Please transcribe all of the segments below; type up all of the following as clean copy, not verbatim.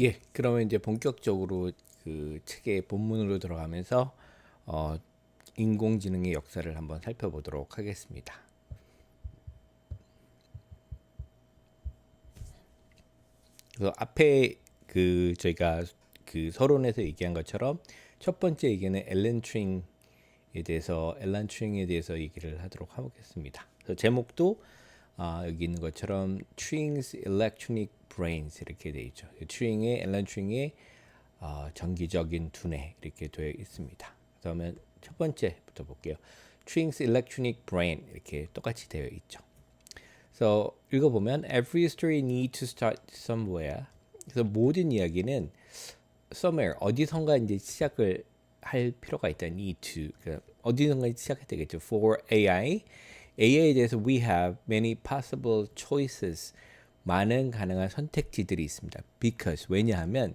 예, 그러면 이제 본격적으로 그 책의 본문으로 들어가면서 어, 인공지능의 역사를 한번 살펴보도록 하겠습니다. 그래서 앞에 그 저희가 그 서론에서 얘기한 것처럼 첫 번째 얘기는 앨런 튜링에 대해서 얘기를 하도록 하겠습니다. 그래서 제목도 여기 있는 것처럼 Turing's Electronic Brains 이렇게 되어 있죠. 앨런 튜링의 정기적인 두뇌 이렇게 되어 있습니다. 그러면 첫 번째부터 볼게요. Turing's Electronic Brain 이렇게 똑같이 되어 있죠. 그래서 읽어보면 every story needs to start somewhere. 그래서 모든 이야기는 somewhere 어디선가 이제 시작을 할 필요가 있다. need to 그러니까 어디선가 시작해야 되겠죠. For AI에 대해서 we have many possible choices. 많은 가능한 선택지들이 있습니다. Because 왜냐하면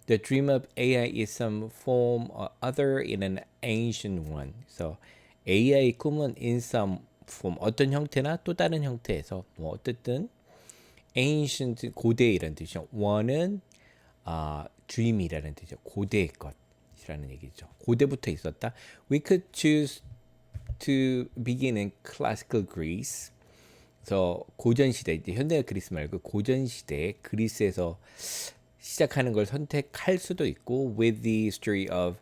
the dream of AI is some form or other in an ancient one. 그래서 AI 꿈은 in some form 어떤 형태나 또 다른 형태에서 뭐 어쨌든 ancient 고대 이런 뜻이죠. one은 dream이라는 뜻이죠. 고대의 것이라는 얘기죠. 고대부터 있었다. We could choose to begin in classical Greece. 그래서 고전 시대, 이제 현대 그리스 말고 고전 시대 그리스에서 시작하는 걸 선택할 수도 있고 with the history of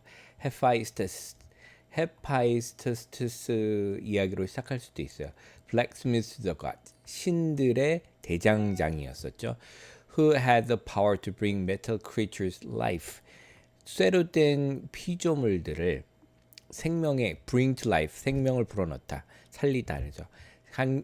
헤파이스토스 이야기로 시작할 수도 있어요. Blacksmith the god 신들의 대장장이었었죠. Who had the power to bring metal creatures life 쇠로 된 피조물들을 생명에 bring to life 생명을 불어넣다 살리다 그러죠.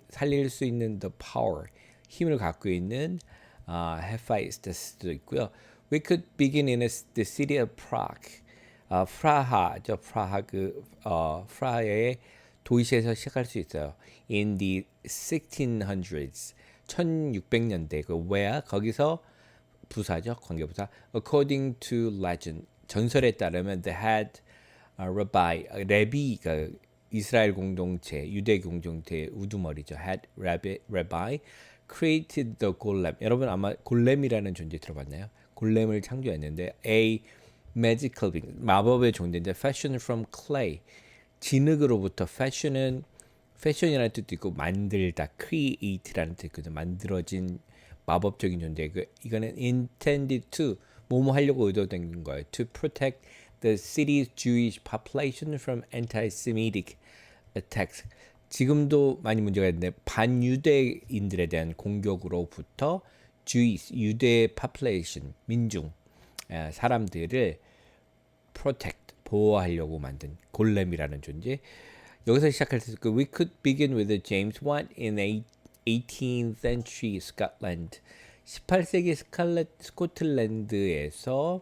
살릴 수 있는 the power 힘을 갖고 있는 헤파이스토스도 있고요. We could begin in the city of Prague. 프라하죠. 프라하의 도시에서 시작할 수 있어요. In the 1600s 1600년대 그 where 거기서 부사죠. 관계부사. According to legend 전설에 따르면 the head rabbi 레비가 이스라엘 공동체 유대 공동체 우두머리죠. head rabbi created the golem. 여러분 아마 골렘이라는 존재 들어봤나요? 골렘을 창조했는데 a magical being 마법의 존재인데 fashion from clay 진흙으로부터 fashion은 패션이라는 뜻도 있고 만들다 create라는 뜻도 있고 만들어진 마법적인 존재. 이거는 intended to 뭐뭐 하려고 의도된 거예요. To protect the city's Jewish population from anti-Semitic attacks. 지금도 많이 문제가 있는데 반유대인들에 대한 공격으로부터 Jewish 유대 population 민중 사람들을 protect 보호하려고 만든 골렘이라는 존재. 여기서 시작할 수 있고 we could begin with James Watt in 18th century Scotland. 18세기 스코틀랜드에서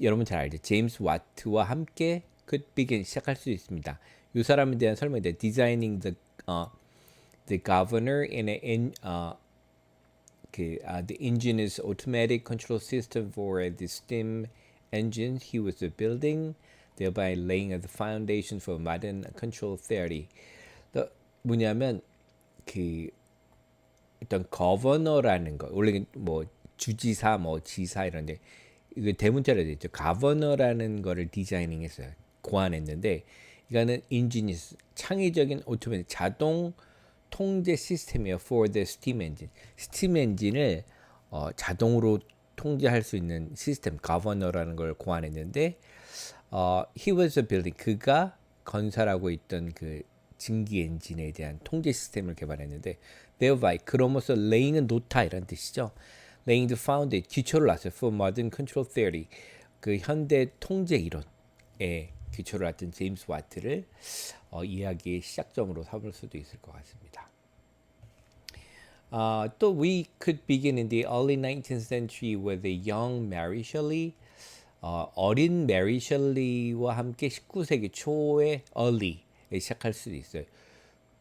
여러분 잘 알죠. 제임스 와트와 함께 could begin 시작할 수 있습니다. 이 사람에 대한 설명인데 designing the governor the engine's automatic control system for the steam engines he was building, thereby laying the foundation for modern control theory. 뭐냐면 그 어떤 거버너라는 거 원래 뭐 주지사 뭐 지사 이런데 이거 대문자로 되어 있죠. 거버너라는 거를 디자이닝했어요. 고안했는데 이거는 인지니스 창의적인 오토매틱 자동 통제 시스템이에요. For the steam engine. 스팀 엔진을 자동으로 통제할 수 있는 시스템 거버너라는 걸 고안했는데 he was building 그가 건설하고 있던 그 증기 엔진에 대한 통제 시스템을 개발했는데 thereby 그로부터 laying은 놓다 이런 뜻이죠. laying the foundation 기초를 놨어요. for modern control theory 그 현대 통제 이론에 기초를 놨던 제임스 와트를 이야기의 시작점으로 삼을 수도 있을 것 같습니다. 또 we could begin in the early 19th century with a young Mary Shelley 어린 메리 셸리와 함께 19세기 초에 early에 시작할 수도 있어요.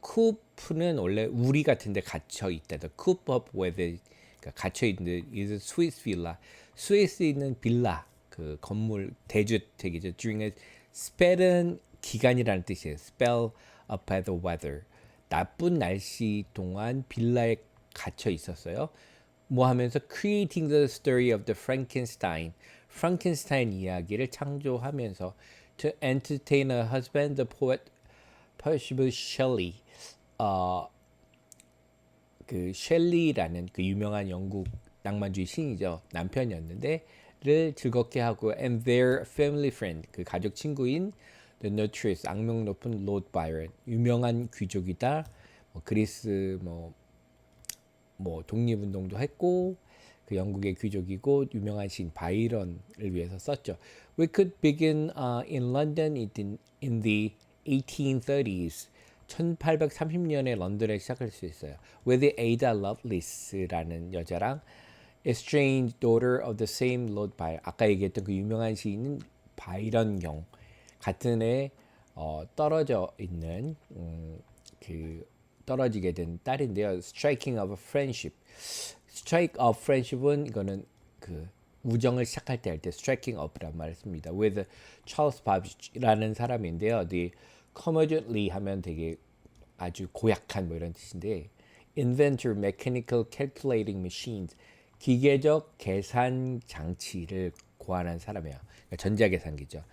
쿠프는 원래 우리 같은데 갇혀 있다. The coop of weather 그러니까 갇혀 있는 is Swiss villa. 스위스에 있는 빌라 그 건물 대주택이죠. During a spell은 기간이라는 뜻이에요. Spell of bad weather. 나쁜 날씨 동안 빌라에 갇혀 있었어요. 뭐 하면서 creating the story of the Frankenstein, 프랑켄스타인 이야기를 창조하면서 to entertain her husband, the poet Percival Shelley. 어, 그 셸리라는 그 유명한 영국 낭만주의 시인이죠. 남편이었는데를 즐겁게 하고 and their family friend 그 가족 친구인 the notorious 악명 높은 Lord Byron 유명한 귀족이다. 그리스 뭐 독립운동도 했고 그 영국의 귀족이고 유명한 시인 바이런을 위해서 썼죠. We could begin in London in the 1830s. 1830년에 런던에 시작할 수 있어요. With Ada Lovelace라는 여자랑 estranged daughter of the same Lord Byron. 아까 얘기했던 그 유명한 시인은 바이런경 같은 해 떨어져 있는 그 떨어지게 된 딸인데요. Striking of a friendship. Strike of friendship은 이거는 그 우정을 시작할 때 할 때 striking up란 말을 씁니다. With Charles Babbage라는 사람인데요. The comedically 하면 되게 아주 고약한 뭐 이런 뜻인데 inventor mechanical calculating machines 기계적 계산 장치를 고안한 사람이에요. 그러니까 전자계산기죠.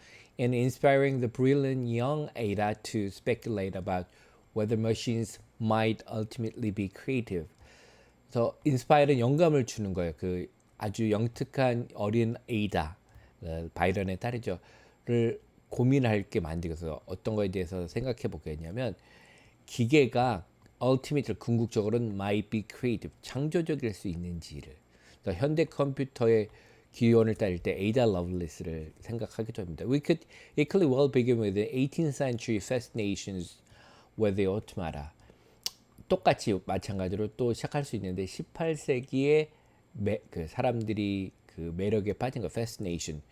And inspiring the brilliant young Ada to speculate about whether machines might ultimately be creative. 그래서 inspire는 영감을 주는 거예요. 그 아주 영특한 어린 에이다, 바이런의 딸이죠.를 고민할 게 만들어서 어떤 거에 대해서 생각해 보게 했냐면 기계가 ultimately 궁극적으로는 might be creative, 창조적일 수 있는지를. 그러니까 현대 컴퓨터의 기원을 따질 때 에이다 러블리스를 생각하기도 합니다. We could equally well begin with the 18th century fascinations with the automata. 똑같이 마찬가지로 또 시작할 수 있는데 18세기에 그 사람들이 그 매력에 빠진 거 fascination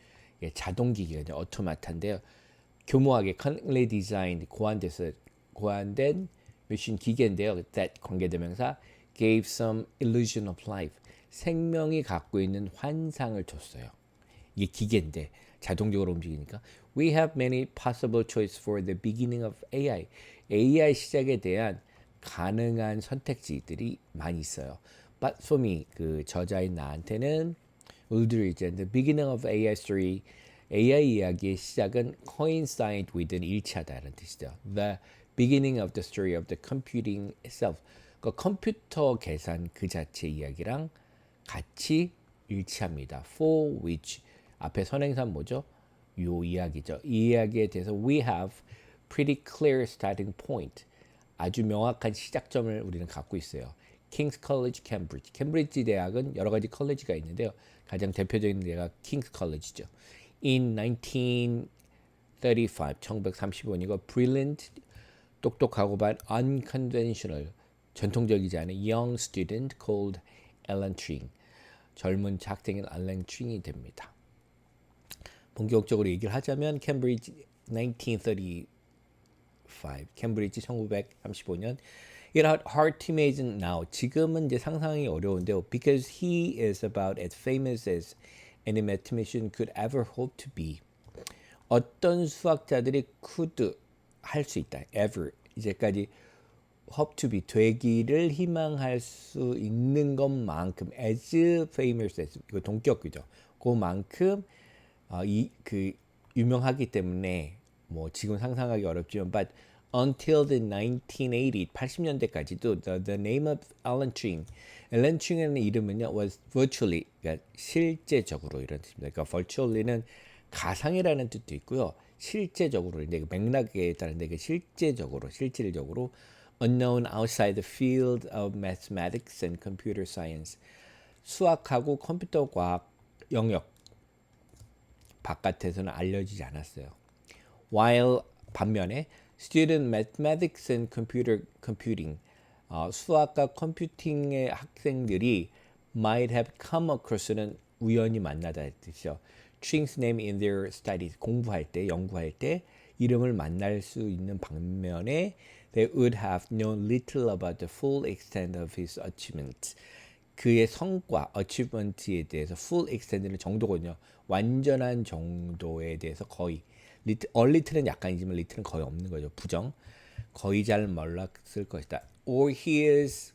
자동기기가 오토마타인데요. 교모하게 cunningly designed 고안된 머신 기계인데요. that 관계대명사 gave some illusion of life 생명이 갖고 있는 환상을 줬어요. 이게 기계인데 자동적으로 움직이니까 we have many possible choices for the beginning of AI. AI 시작에 대한 가능한 선택지들이 많이 있어요. But for me, 그 저자인 나한테는 Ulrich and the beginning of AI story, AI 이야기의 시작은 coincide with는 일치하다는 뜻이죠. The beginning of the story of the computing itself. 그 컴퓨터 계산 그 자체 이야기랑 같이 일치합니다. For which 앞에 선행사 뭐죠? 요 이야기죠. 이 이야기에 대해서 we have pretty clear starting point. 아주 명확한 시작점을 우리는 갖고 있어요. King's College, Cambridge. 캠브리지 대학은 여러 가지 컬리지가 있는데요. 가장 대표적인 데가 King's College죠. In 1935, 1935년이고 brilliant, 똑똑하고 but unconventional, 전통적이지 않은 young student called Alan Turing. 젊은 학생인 알렌 튜링이 됩니다. 본격적으로 얘기를 하자면 캠브리지 1935, 캠브리지 1935년 It hard to imagine now. 지금은 이제 상상하기 어려운데요. Because he is about as famous as any mathematician could ever hope to be. 어떤 수학자들이 could 할 수 있다. ever 이제까지 hope to be 되기를 희망할 수 있는 것만큼 as famous as 이거 동격이죠. 그만큼 그 유명하기 때문에 뭐 지금 상상하기 어렵지만 but until the 1980, 80년대까지도 the name of Alan Turing, Alan Turing이라는 이름은요 was virtually, 그러니까 실제적으로 이런 뜻입니다. 그러니까 virtually는 가상이라는 뜻도 있고요. 실제적으로 이제 맥락에 따른데 실질적으로 unknown outside the field of mathematics and computer science. 수학하고 컴퓨터 과학 영역 바깥에서는 알려지지 않았어요. While 반면에 student mathematics and computing 수학과 컴퓨팅의 학생들이 might have come across는 우연히 만나다 뜻이죠. Turing's name in their studies 공부할 때 연구할 때 이름을 만날 수 있는 반면에 they would have known little about the full extent of his achievements. 그의 성과, achievement에 대해서 full extent는 정도거든요. 완전한 정도에 대해서 거의 little는 약간이지만 little는 거의 없는 거죠. 부정. 거의 잘 몰랐을 것이다. Or his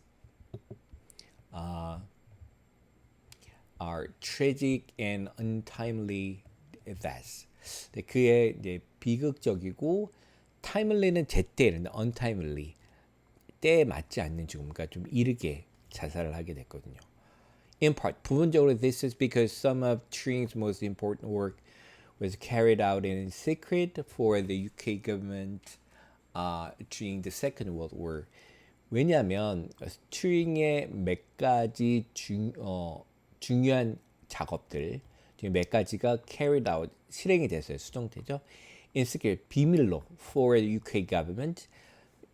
are tragic and untimely deaths. 그의 이제 비극적이고 timely는 제때 이런데 untimely 때에 맞지 않는 죽음, 그러니까 좀 이르게 자살을 하게 됐거든요. In part, 부분적으로 this is because some of Turing's most important work was carried out in secret for the UK government during the Second World War. 왜냐하면 튜링의 몇 가지 중요한 작업들 중에 몇 가지가 carried out 실행이 됐어요. 수정되죠. In secret 비밀로 for the UK government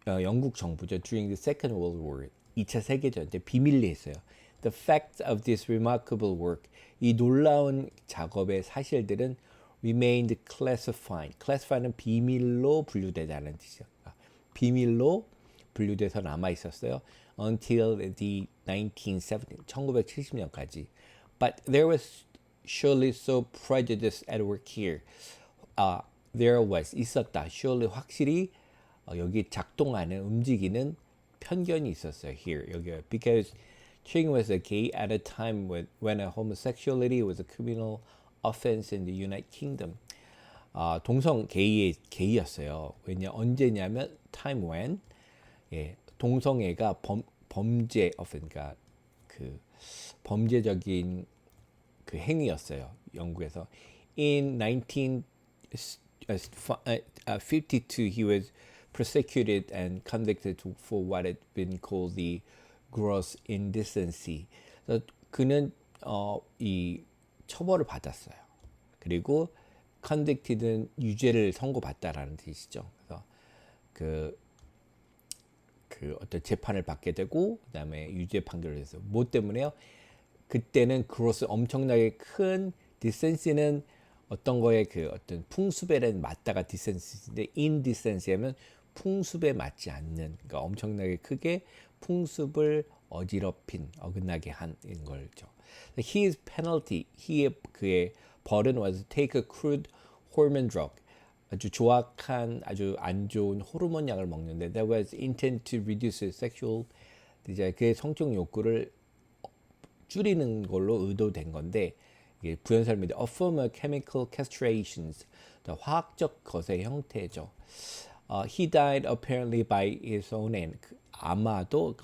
영국 정부죠. During the Second World War 2차 세계전 때 비밀리 했어요. The facts of this remarkable work 이 놀라운 작업의 사실들은 remained classified. classify는 비밀로 분류되다는 뜻이죠. 비밀로 분류돼서 남아 있었어요. Until the 1970, 1970년까지. But there was surely so prejudice at work here. There was 있었다. Surely 확실히 여기 작동하는 움직이는 편견이 있었어요. Here 여기 because Turing was a gay at a time when homosexuality was a criminal offense in the United Kingdom. 동성 게이였어요. 왜냐 언제냐면 time when 동성애가 범죄 그러니까 그 범죄적인 그 행위였어요. 영국에서 in 1952 he was prosecuted and convicted for what had been called the gross indecency. 그는 이 처벌을 받았어요. 그리고 convicted는 유죄를 선고받다라는 뜻이죠. 그래서 그 어떤 재판을 받게 되고 그다음에 유죄 판결을 해서 뭐 때문에요? 그때는 gross 엄청나게 큰 decency는 어떤 거에 그 어떤 풍습에 맞다가 decency인데 indecency하면 풍습에 맞지 않는 그러니까 엄청나게 크게 풍습을 어긋나게 한 거죠. His penalty, 그의 벌은 was to take a crude hormone drug, 아주 조악한 아주 안 좋은 호르몬 약을 먹는데 that was intended to reduce his sexual 이제 그의 성적 욕구를 줄이는 걸로 의도된 건데 이게 부연설명인데 a form of chemical castrations, 화학적 거세 형태죠. He died apparently by his own hand. 아마도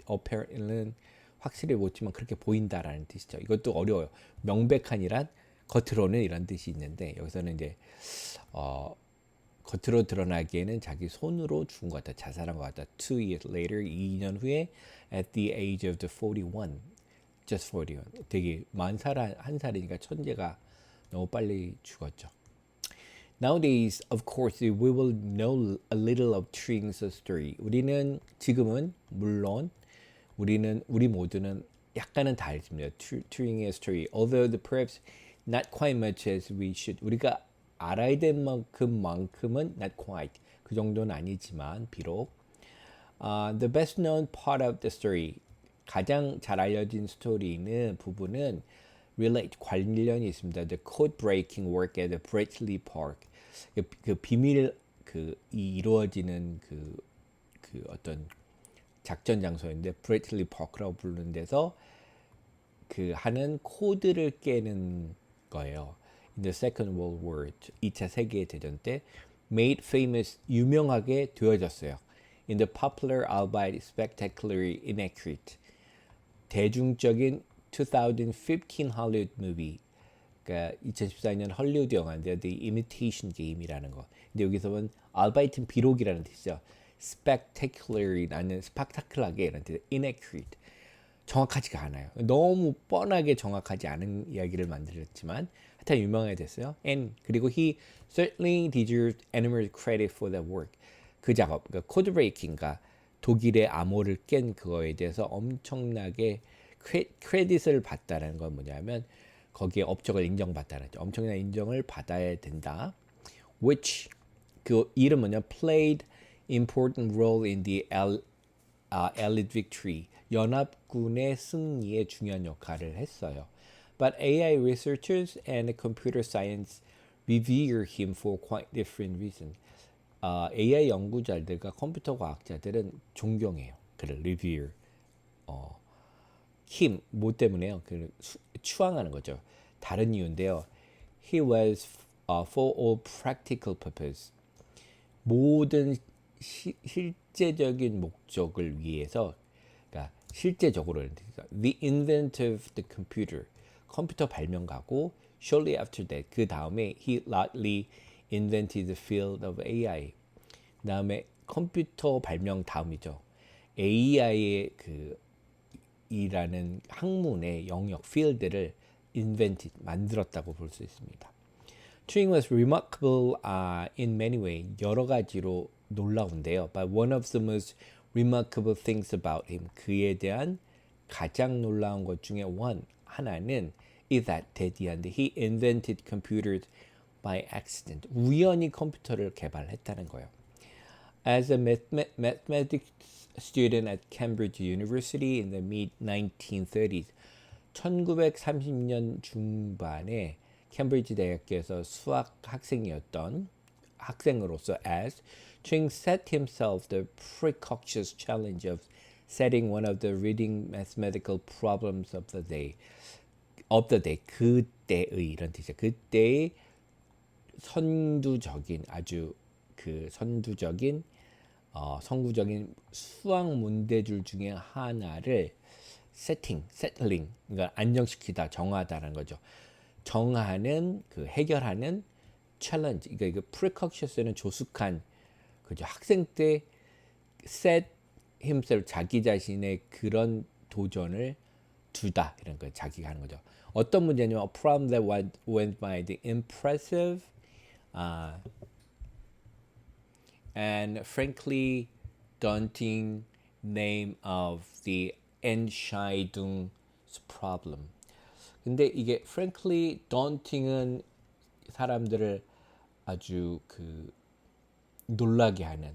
apparently는 확실히 못지만 그렇게 보인다라는 뜻이죠. 이것도 어려워요. 명백한이란 겉으로는 이런 뜻이 있는데 여기서는 이제 겉으로 드러나기에는 자기 손으로 죽은 것 같다. 자살한 것 같다. 2 years later, 2년 후에 at the age of 41, just 41. 되게 한 살이니까 천재가 너무 빨리 죽었죠. Nowadays, of course, we will know a little of Turing's story. 우리는 지금은 물론 우리 모두는 약간은 다 알습니다. Turing의 story. Although perhaps not quite much as we should. 우리가 알아야 될 만큼은 not quite. 그 정도는 아니지만 비록 the best known part of the story. 가장 잘 알려진 스토리는 부분은 relate 관련이 있습니다. The code breaking work at the Bletchley Park. 그 비밀 이루어지는 그 어떤 작전 장소인데 Bletchley Park라고 부르는 데서 그 하는 코드를 깨는 거예요. In the Second World War, 2차 세계 대전 때 made famous 유명하게 되어졌어요. In the popular albeit spectacularly inaccurate 대중적인 2015 Hollywood movie, 그러니까 2014년 헐리우드 영화인데 The Imitation Game이라는 거. 근데 여기서 본 알바이트는 비록이라는 뜻이죠. Spectacularly라는 스펙타클하게라는 뜻. Inaccurate 정확하지가 않아요. 너무 뻔하게 정확하지 않은 이야기를 만들었지만 하여튼 유명하게 됐어요. And 그리고 he certainly deserved enormous credit for that work. 그 작업, 그러니까 코드 브레이킹과 독일의 암호를 깬 그거에 대해서 엄청나게 크레딧을 받다라는 건 뭐냐면 거기에 업적을 인정받다는 거죠. 엄청난 인정을 받아야 된다. Which 그 이름 뭐냐? Played important role in the Allied victory. 연합군의 승리에 중요한 역할을 했어요. But AI researchers and computer science revere him for quite different reasons. AI 연구자들과 컴퓨터 과학자들은 존경해요. 그를 revere. him 뭐 때문에요? 추앙하는 거죠. 다른 이유인데요. He was for all practical purpose. 모든 실제적인 목적을 위해서, 그러니까 실제적으로 the inventor of the computer, 컴퓨터 발명가고 shortly after that, 그 다음에 he largely invented the field of AI. 그 다음에 컴퓨터 발명 다음이죠. AI의 그 이라는 학문의 영역 필드를 invented 만들었다고 볼 수 있습니다. Turing was remarkable in many ways. 여러 가지로 놀라운데요. But one of the most remarkable things about him, 그에 대한 가장 놀라운 것 중에 하나는 is that 대디한데 he invented computers by accident. 우연히 컴퓨터를 개발했다는 거예요. As a mathematics student at Cambridge University in the mid-1930s, 1930년 중반에 캠브리지 대학교에서 수학 학생으로서 as Turing set himself the precocious challenge of setting one of the leading mathematical problems of the day. 그때의 이런 뜻이죠. 그때의 선구적인 수학 문제들 중에 하나를 settling, 그러니까 안정시키다, 정하다라는 거죠. 정하는 해결하는 챌린지, 그러니까 precocious는 조숙한, 그죠. 학생 때 set himself, 자기 자신의 그런 도전을 두다, 이런 거 자기가 하는 거죠. 어떤 문제냐면 a problem that went by the impressive and frankly daunting name of the Entscheidungs problem. 근데 이게 frankly daunting은 사람들을 아주 놀라게 하는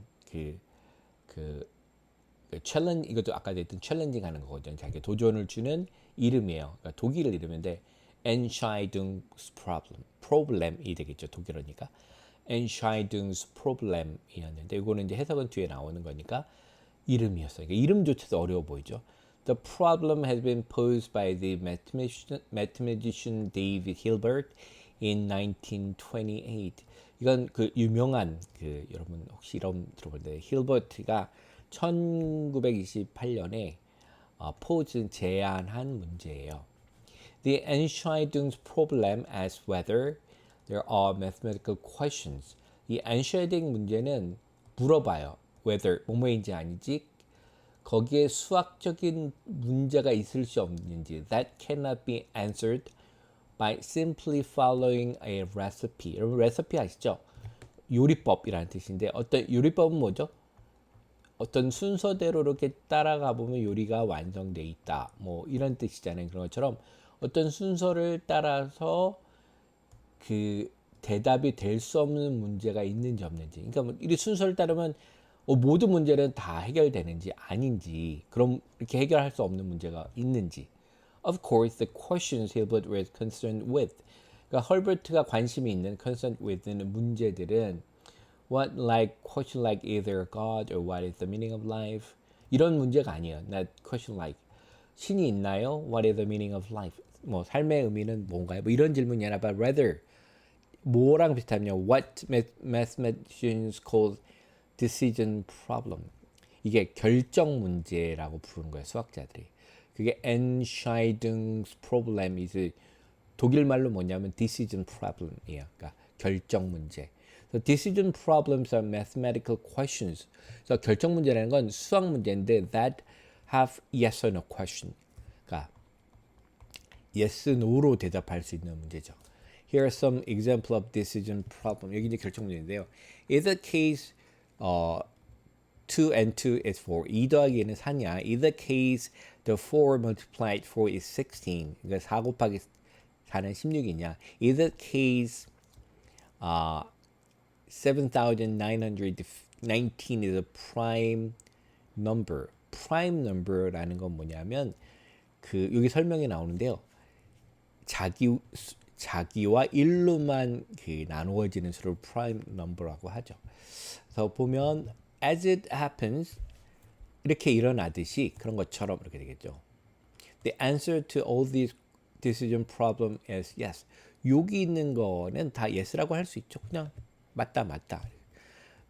챌린지, 이것도 아까 했던 챌린징 하는 거거든요. 자기 도전을 주는 이름이에요. 그러니까 독일 이름인데 Entscheidungs problem이 되겠죠. 독일어니까. Entscheidungs problem이었는데 이거는 이제 해석은 뒤에 나오는 거니까 이름이었어요. 그러니까 이름조차도 어려워 보이죠. The problem has been posed by the mathematician David Hilbert in 1928. 이건 유명한 여러분 혹시 이름 들어볼때 힐버트가 1928년에 제안한 문제예요. The Entscheidungs problem asks whether there are mathematical questions. 이 Entscheidung 문제는 물어봐요. whether 뭐뭐인지 아니지, 거기에 수학적인 문제가 있을 수 없는지, that cannot be answered by simply following a recipe. 여러분 레시피 아시죠? 요리법이라는 뜻인데 어떤 요리법은 뭐죠? 어떤 순서대로 이렇게 따라가 보면 요리가 완성돼 있다. 뭐 이런 뜻이잖아요. 그런 것처럼 어떤 순서를 따라서 대답이 될 수 없는 문제가 있는지 없는지. 그러니까 뭐 이 순서를 따르면 모든 문제는 다 해결되는지 아닌지, 그럼 이렇게 해결할 수 없는 문제가 있는지. Of course, the questions Hilbert was concerned with. 그러니까 헐버트가 관심이 있는 concerned with는 문제들은 question like either God or what is the meaning of life. 이런 문제가 아니에요. Not question like 신이 있나요? What is the meaning of life? 뭐 삶의 의미는 뭔가요? 뭐 이런 질문이 아니라 but rather 뭐랑 비슷하냐? What mathematicians call decision problem. 이게 결정 문제라고 부르는 거예요, 수학자들이. 그게 Entscheidungs problem is 독일 말로 뭐냐면 decision problem이에요. 그러니까 결정 문제. So decision problems are mathematical questions. 그래서 결정 문제라는 건 수학 문제인데 that have yes or no question. 그러니까 yes, no로 대답할 수 있는 문제죠. Here are some example of decision problem. 여기 이제 결정 문제인데요. In the case 2 and 2 is 4. 2 더하기 2는 4냐? In the case the 4 multiplied 4 is 16. 그러니까 4 곱하기 4는 16이냐? In the case 7,919 is a prime number. prime number라는 건 뭐냐면 여기 설명이 나오는데요. 자기와 1로만 나누어지는 수를 prime number라고 하죠. 그래서 보면 as it happens, 이렇게 일어나듯이 그런 것처럼 이렇게 되겠죠. The answer to all these decision problem is yes. 여기 있는 거는 다 yes라고 할 수 있죠. 그냥 맞다 맞다.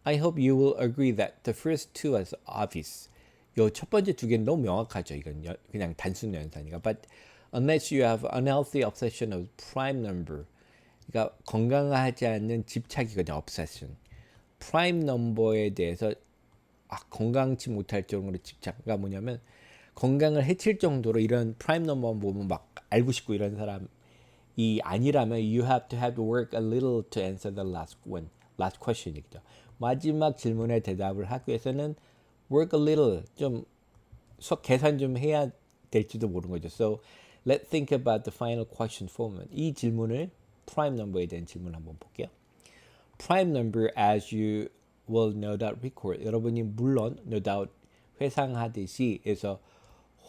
I hope you will agree that the first two is obvious. 요 첫 번째 두 개는 너무 명확하죠. 이건 그냥 단순 연산이니까. But unless you have unhealthy obsession of prime number, 그러니까 건강하지 않는 집착이거든요. obsession. prime number에 대해서 건강치 못할 정도로 집착. 그러니까 뭐냐면 건강을 해칠 정도로 이런 prime number 보면 막 알고 싶고 이런 사람이 아니라면 you have to work a little to answer the last question이죠. 마지막 질문에 대답을 하기 위해서는 work a little 좀 계산 좀 해야 될지도 모르는 거죠. So let's think about the final question format. 이 질문을 prime number에 대한 질문 한번 볼게요. Prime number, as you will no doubt recall, 여러분이 물론 no doubt 회상하듯이 is a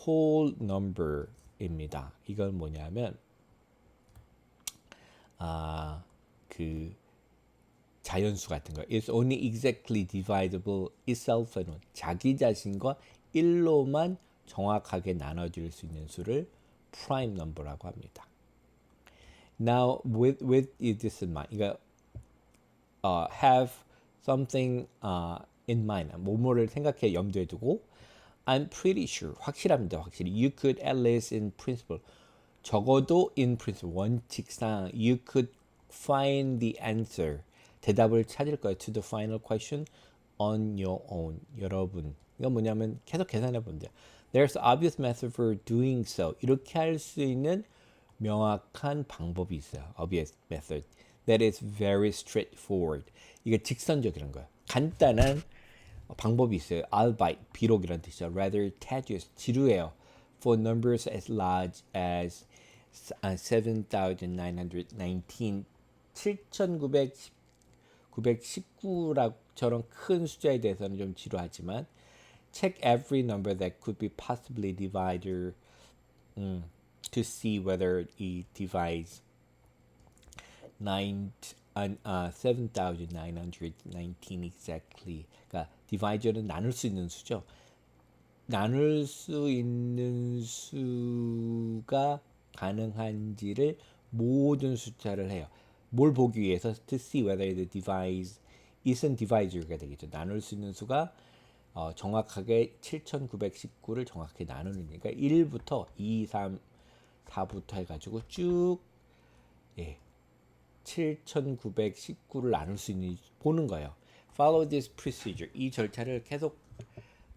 whole number입니다. 이건 뭐냐면 그 자연수 같은 거. It's only exactly divisible itself alone. 자기 자신과 1로만 정확하게 나눠줄 수 있는 수를 prime number라고 합니다. Now, with this in mind, 그러니까 have something in mind. 뭐뭐를 생각해 염두에 두고 I'm pretty sure, 확실합니다. 확실히. You could at least in principle. 적어도 in principle, 원칙상 you could find the answer. 대답을 찾을 거예요. To the final question on your own. 여러분. 이건 뭐냐면 계속 계산해 본대요. There's obvious method for doing so. 이렇게 할 수 있는 명확한 방법이 있어요. Obvious method. That is very straightforward. 이게 직선적이라는 거예요. 간단한 방법이 있어요. albeit, 비록이라는 뜻이죠. Rather tedious, 지루해요. For numbers as large as 7,919, 7,919라처럼 큰 숫자에 대해서는 좀 지루하지만 check every number that could be possibly divided to see whether it divides 7,919 exactly. 그러니까 divider는 나눌 수 있는 수죠. 나눌 수 있는 수가 가능한지를 모든 숫자를 해요. 뭘 보기 위해서 to see whether it divides isn't divider가 되겠죠. 나눌 수 있는 수가 정확하게 7,919를 정확히 나누니까 1부터 2, 3, 4부터 해가지고 쭉 7,919를 나눌 수 있는지 보는 거예요. Follow this procedure. 이 절차를 계속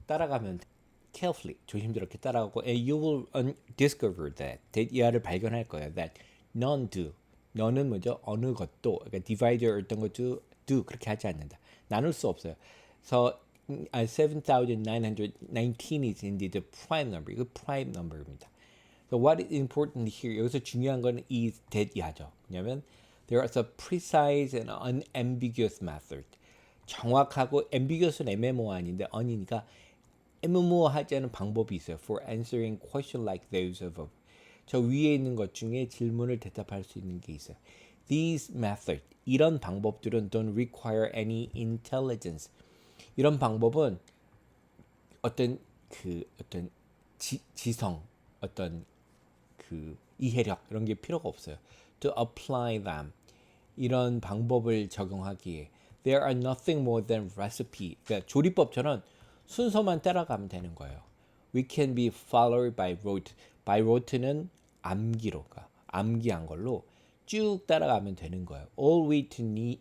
따라가면 carefully, 조심스럽게 따라가고 and you will discover that, 이하를 발견할 거예요. That none do. none은 뭐죠? 어느 것도, 그러니까 divider 어떤 것도 do 그렇게 하지 않는다. 나눌 수 없어요. So 7,919 is indeed the prime number. 이거 prime number입니다. So what is important here? 여기서 중요한 거는 is that 이하죠. 왜냐면 there is a precise and unambiguous method. 정확하고 ambiguous는 애매모호한인데 un이니까 애매모호하지 않은 방법이 있어요. For answering questions like those above. 저 위에 있는 것 중에 질문을 대답할 수 있는 게 있어요. These methods, 이런 방법들은 don't require any intelligence. 이런 방법은 어떤 지성, 어떤 이해력 이런 게 필요가 없어요. To apply them. 이런 방법을 적용하기에 there are nothing more than recipe. 그러니까 조리법처럼 순서만 따라가면 되는 거예요. We can be followed by rote. by rote는 암기로, 그러니까 암기한 걸로 쭉 따라가면 되는 거예요. All we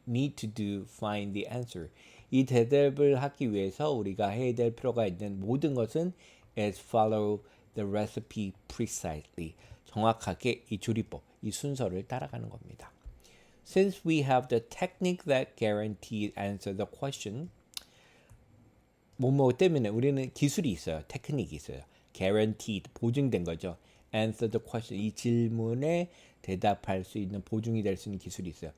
need to do find the answer. 이 대답을 하기 위해서 우리가 해야 될 필요가 있는 모든 것은 is follow the recipe precisely. 정확하게 이 조리법, 이 순서를 따라가는 겁니다. Since we have the technique that guarantees answer the question, 뭐뭐 때문에 우리는 기술이 있어요. 테크닉이 있어요. guaranteed, 보증된 거죠. answer the question, 이 질문에 대답할 수 있는, 보증이 될 수 있는 기술이 있어요.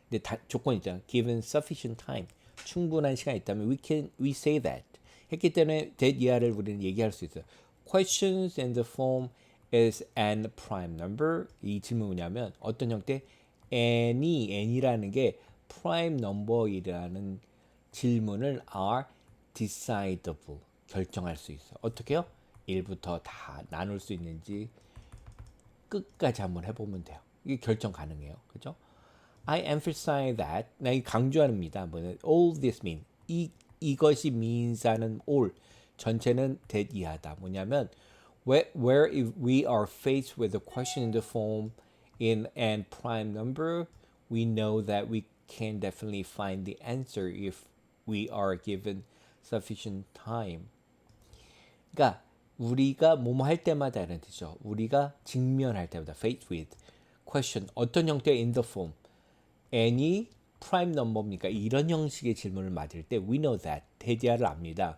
근데 조건이 있잖아요. given sufficient time, 충분한 시간이 있다면 we say that. 했기 때문에 that 이하를 우리는 얘기할 수 있어요. questions in the form is an prime number. 이 질문 뭐냐면 어떤 형태? n이라는 게 prime number이라는 질문을 are decidable, 결정할 수 있어. 어떻게요? 1부터 다 나눌 수 있는지 끝까지 한번 해보면 돼요. 이게 결정 가능해요. 그죠? I emphasize that. 나 이 강조합니다. 뭐는 all this mean. 이것이 means하는 all. 전체는 that 이하다. 뭐냐면 where if we are faced with a question in the form in an prime number, we know that we can definitely find the answer if we are given sufficient time. 그러니까 우리가 뭐뭐 할 때마다 이런 뜻이죠. 우리가 직면할 때마다 faced with question 어떤 형태의 in the form any prime number입니까? 이런 형식의 질문을 맞을 때 we know that 대디아를 압니다.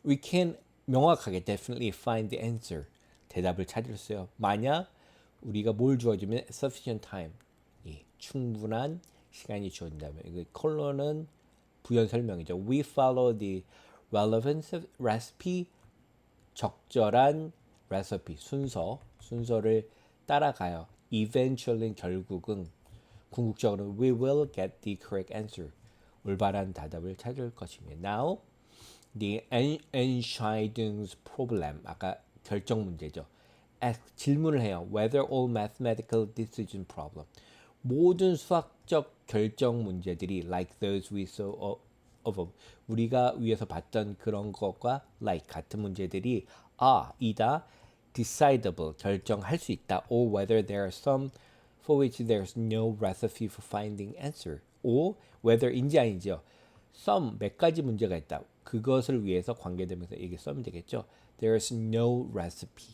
We can 명확하게 definitely find the answer 대답을 찾을 수요. 만약 우리가 뭘 주어지면 sufficient time 충분한 시간이 주어진다면 이거 컬러는 부연 설명이죠. We follow the relevant recipe 적절한 recipe 순서를 따라가요. Eventually 결국은 궁극적으로 we will get the correct answer 올바른 답을 찾을 것입니다. Now the Entscheidungs problem 아까 결정 문제죠. 질문을 해요. Whether all mathematical decision problem 모든 수학적 결정 문제들이 like those we saw above 우리가 위에서 봤던 그런 것과 like 같은 문제들이 이다 decidable 결정할 수 있다 or whether there are some for which there's no recipe for finding answer or whether인지 아닌지요. some 몇 가지 문제가 있다. 그것을 위해서 관계되면서 이게 써면 되겠죠. There's no recipe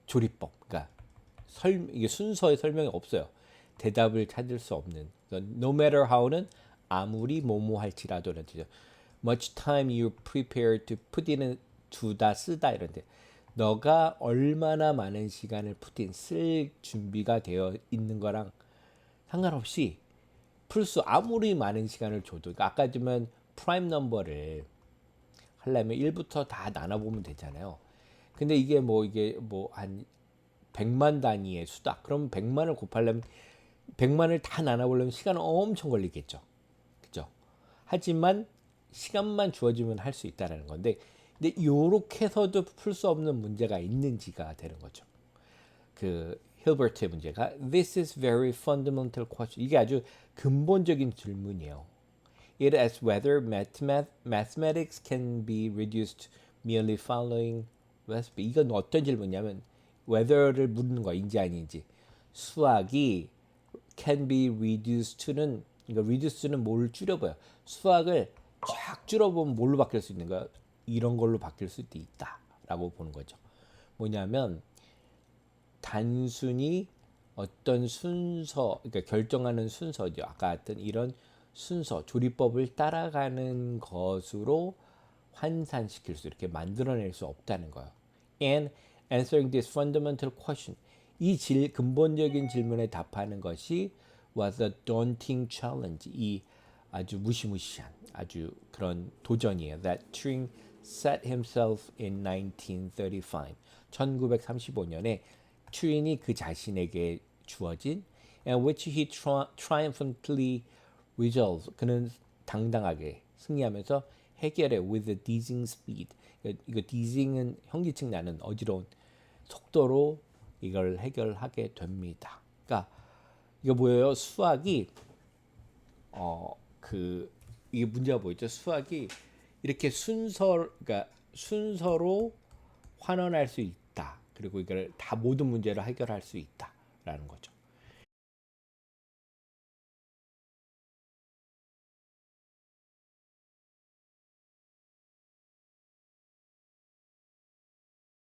조리법 그러니까 이게 순서의 설명이 없어요. 대답을 찾을 수 없는. No matter how는 아무리 뭐뭐 할지라도 이런 뜻이죠. Much time you prepare to put in은 두다 쓰다 이런데 너가 얼마나 많은 시간을 put in 쓸 준비가 되어 있는 거랑 상관없이 플러스 아무리 많은 시간을 줘도 그러니까 아까 주면 프라임 넘버를 하려면 1부터 다 나눠보면 되잖아요. 근데 이게 한 100만 단위의 수다. 그럼 100만을 곱하려면 100만을 다 나눠보려면 시간은 엄청 걸리겠죠. 그죠? 하지만 시간만 주어지면 할 수 있다는 건데 근데 요렇게 해서도 풀 수 없는 문제가 있는지가 되는 거죠. 그 힐버트의 문제가 This is very fundamental question. 이게 아주 근본적인 질문이에요. It asks whether mathematics can be reduced merely following recipe. 이건 어떤 질문이냐면 whether를 묻는 거인지 아닌지. 수학이 can be reduced to는 그러니까 reduce는 뭘 줄여봐요. 수학을 쫙 줄여보면 뭘로 바뀔 수 있는 거야? 이런 걸로 바뀔 수도 있다라고 보는 거죠. 뭐냐면 단순히 어떤 순서, 그러니까 결정하는 순서죠. 아까 했던 이런 순서, 조리법을 따라가는 것으로 환산시킬 수 이렇게 만들어낼 수 없다는 거예요. And answering this fundamental question, 이 근본적인 질문에 답하는 것이 was a daunting challenge. 이 아주 무시무시한 아주 그런 도전이에요. That Turing set himself in 1935. 1935년에 튜링이 그 자신에게 주어진 and which he triumphantly resolved. 그는 당당하게 승리하면서 해결해 with a dizzying speed. 이거 dizzying은 현기증 나는 어지러운 속도로 이걸 해결하게 됩니다. 그러니까 이거 뭐예요? 수학이 이게 문제가 뭐였죠? 수학이 이렇게 그러니까 순서로 환원할 수 있다. 그리고 이걸 다 모든 문제를 해결할 수 있다라는 거죠.